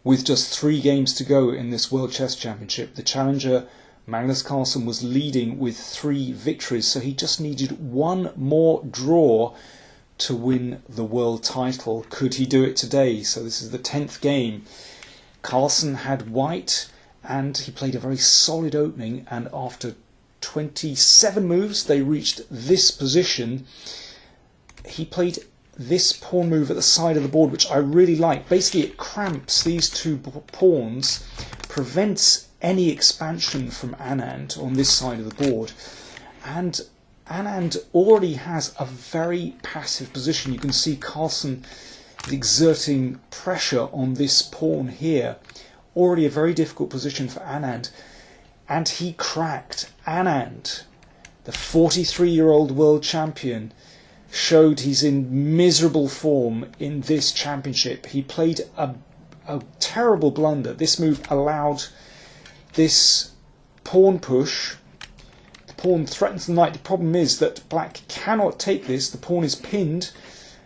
with just 3 games to go in this World Chess Championship. The challenger, Magnus Carlsen, was leading with 3 victories, so he just needed 1 more draw to win the world title. Could he do it today? So this is the 10th game. Carlsen had white, and he played a very solid opening, and after 27 moves they reached this position. He played this pawn move at the side of the board, which I really like. Basically it cramps these 2 pawns, prevents any expansion from Anand on this side of the board, and Anand already has a very passive position. You can see Carlsen is exerting pressure on this pawn here. Already a very difficult position for Anand, and he cracked. Anand, the 43-year-old world champion, showed he's in miserable form in this championship. He played a terrible blunder. This move allowed this pawn push. The pawn threatens the knight. The problem is that black cannot take this. The pawn is pinned,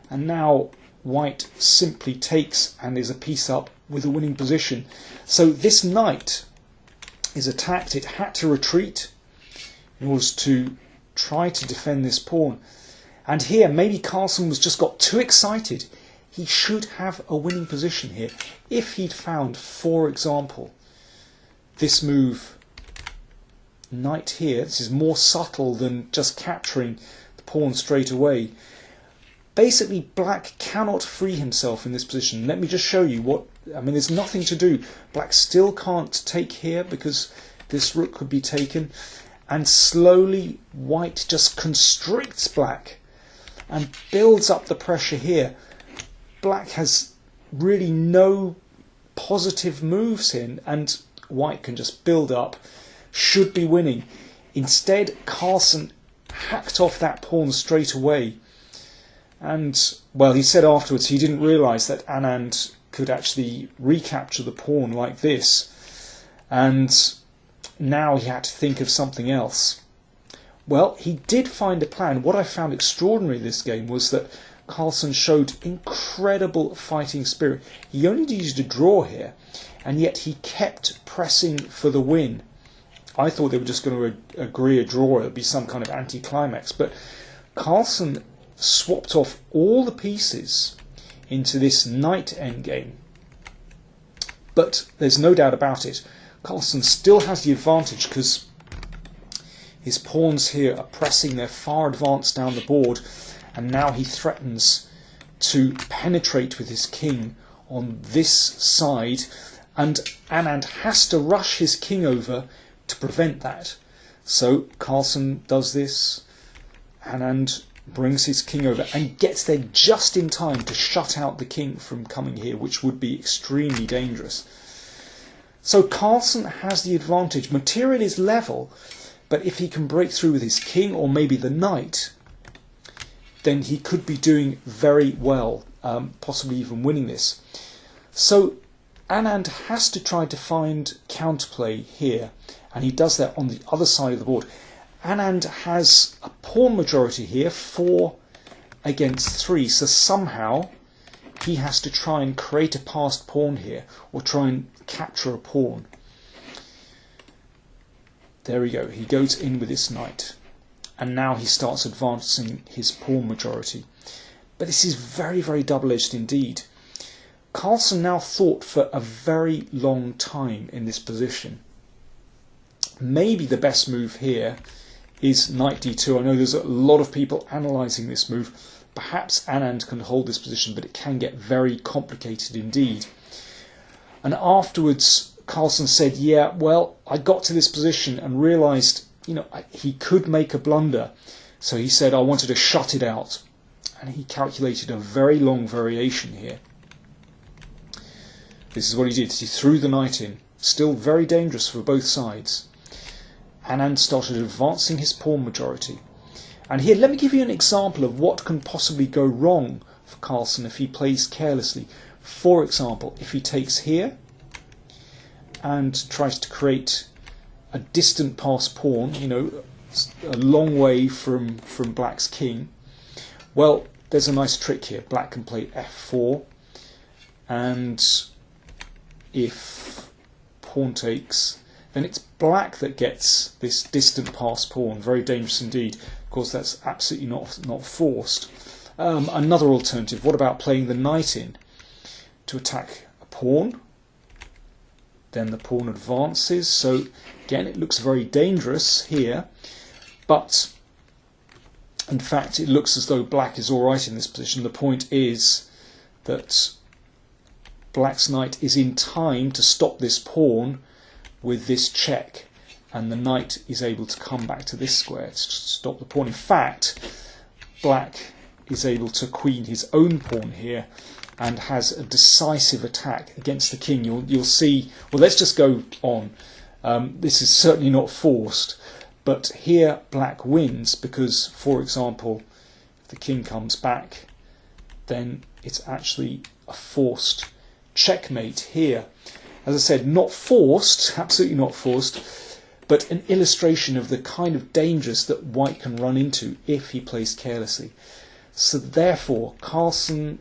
and now white simply takes and is a piece up with a winning position. So this knight is attacked. It had to retreat in order to try to defend this pawn. And here, maybe Carlsen was just got too excited. He should have a winning position here. If he'd found, for example, this move, knight here, this is more subtle than just capturing the pawn straight away. Basically, black cannot free himself in this position. Let me just show you what, I mean, there's nothing to do. Black still can't take here because this rook could be taken. And slowly, white just constricts black and builds up the pressure here. Black has really no positive moves in, and white can just build up, should be winning. Instead, Carlsen hacked off that pawn straight away. And, well, he said afterwards he didn't realise that Anand could actually recapture the pawn like this. And now he had to think of something else. Well, he did find a plan. What I found extraordinary this game was that Carlsen showed incredible fighting spirit. He only needed a draw here, and yet he kept pressing for the win. I thought they were just going to agree a draw. It would be some kind of anticlimax. But Carlsen swapped off all the pieces into this knight endgame. But there's no doubt about it. Carlsen still has the advantage because his pawns here are pressing. They're far advanced down the board, and now he threatens to penetrate with his king on this side, and Anand has to rush his king over to prevent that. So Carlsen does this. Anand brings his king over and gets there just in time to shut out the king from coming here, which would be extremely dangerous. So Carlsen has the advantage. Material is level, but if he can break through with his king or maybe the knight, then he could be doing very well, possibly even winning this. So Anand has to try to find counterplay here, and he does that on the other side of the board. Anand has a pawn majority here, 4 against 3, so somehow he has to try and create a passed pawn here, or try and capture a pawn. There we go, he goes in with this knight, and now he starts advancing his pawn majority. But this is very, very double-edged indeed. Carlsen now thought for a very long time in this position. Maybe the best move here is knight d2. I know there's a lot of people analysing this move. Perhaps Anand can hold this position, but it can get very complicated indeed. And afterwards, Carlsen said, yeah, well, I got to this position and realised, he could make a blunder. So he said, I wanted to shut it out. And he calculated a very long variation here. This is what he did. He threw the knight in. Still very dangerous for both sides. Anand started advancing his pawn majority. And here, let me give you an example of what can possibly go wrong for Carlsen if he plays carelessly. For example, if he takes here and tries to create a distant passed pawn, a long way from black's king, well, there's a nice trick here. Black can play f4, and if pawn takes, then it's black that gets this distant pass pawn. Very dangerous indeed. Of course, that's absolutely not forced. Another alternative, what about playing the knight in to attack a pawn? Then the pawn advances. So again, it looks very dangerous here, but in fact, it looks as though black is all right in this position. The point is that black's knight is in time to stop this pawn with this check, and the knight is able to come back to this square to stop the pawn. In fact, black is able to queen his own pawn here and has a decisive attack against the king. You'll see, well, let's just go on. This is certainly not forced, but here black wins because, for example, if the king comes back, then it's actually a forced checkmate here. As I said, not forced, absolutely not forced, but an illustration of the kind of dangers that white can run into if he plays carelessly. So therefore, Carlsen,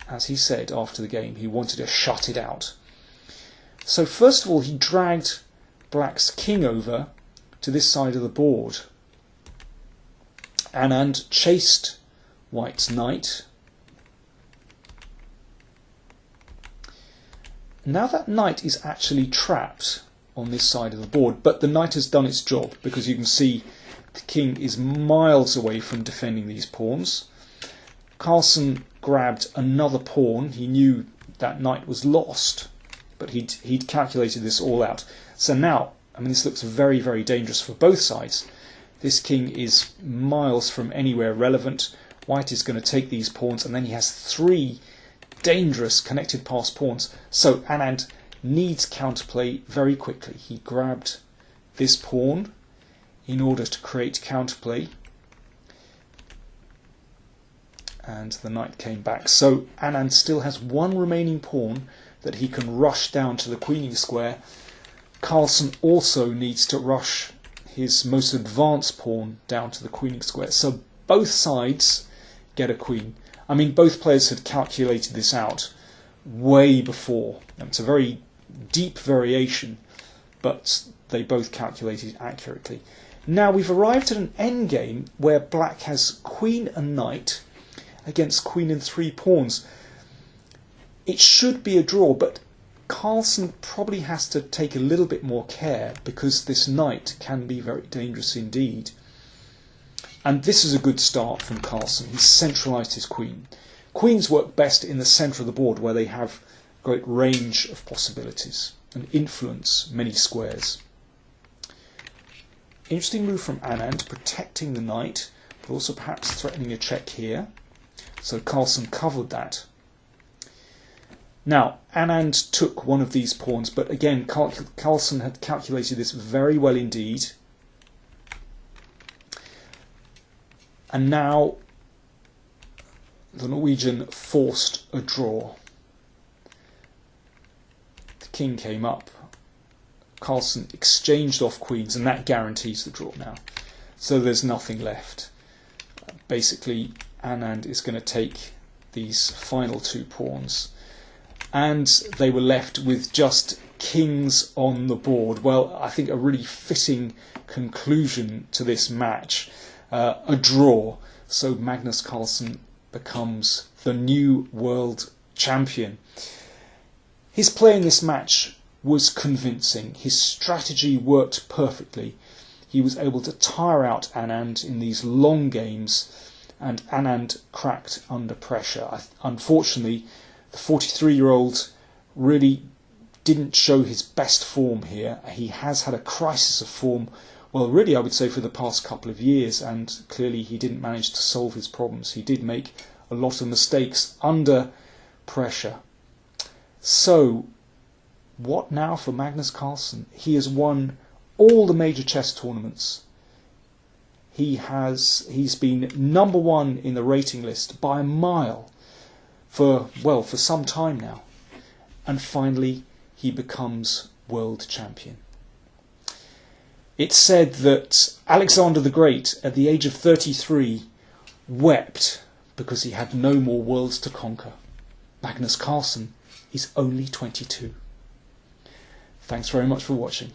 as he said after the game, he wanted to shut it out. So first of all, he dragged black's king over to this side of the board. Anand chased white's knight. Now that knight is actually trapped on this side of the board, but the knight has done its job because you can see the king is miles away from defending these pawns. Carlsen grabbed another pawn. He knew that knight was lost, but he'd calculated this all out. So now, I mean, this looks very, very dangerous for both sides. This king is miles from anywhere relevant. White is going to take these pawns, and then he has three dangerous connected pass pawns. So Anand needs counterplay very quickly. He grabbed this pawn in order to create counterplay, and the knight came back. So Anand still has one remaining pawn that he can rush down to the queening square. Carlsen also needs to rush his most advanced pawn down to the queening square. So both sides get a queen. I mean, both players had calculated this out way before. It's a very deep variation, but they both calculated accurately. Now we've arrived at an endgame where black has queen and knight against queen and three pawns. It should be a draw, but Carlsen probably has to take a little bit more care because this knight can be very dangerous indeed. And this is a good start from Carlsen. He's centralised his queen. Queens work best in the centre of the board where they have a great range of possibilities and influence many squares. Interesting move from Anand, protecting the knight, but also perhaps threatening a check here. So Carlsen covered that. Now, Anand took one of these pawns, but again, Carlsen had calculated this very well indeed. And now the Norwegian forced a draw. The king came up. Carlsen exchanged off queens, and that guarantees the draw now. So there's nothing left. Basically, Anand is going to take these final two pawns, and they were left with just kings on the board. Well, I think a really fitting conclusion to this match. A draw, so Magnus Carlsen becomes the new world champion. His play in this match was convincing. His strategy worked perfectly. He was able to tire out Anand in these long games, and Anand cracked under pressure. Unfortunately, the 43-year-old really didn't show his best form here. He has had a crisis of form, well, really, I would say for the past couple of years, and clearly he didn't manage to solve his problems. He did make a lot of mistakes under pressure. So, what now for Magnus Carlsen? He has won all the major chess tournaments. He's been #1 in the rating list by a mile for some time now. And finally, he becomes world champion. It's said that Alexander the Great, at the age of 33, wept because he had no more worlds to conquer. Magnus Carlsen is only 22. Thanks very much for watching.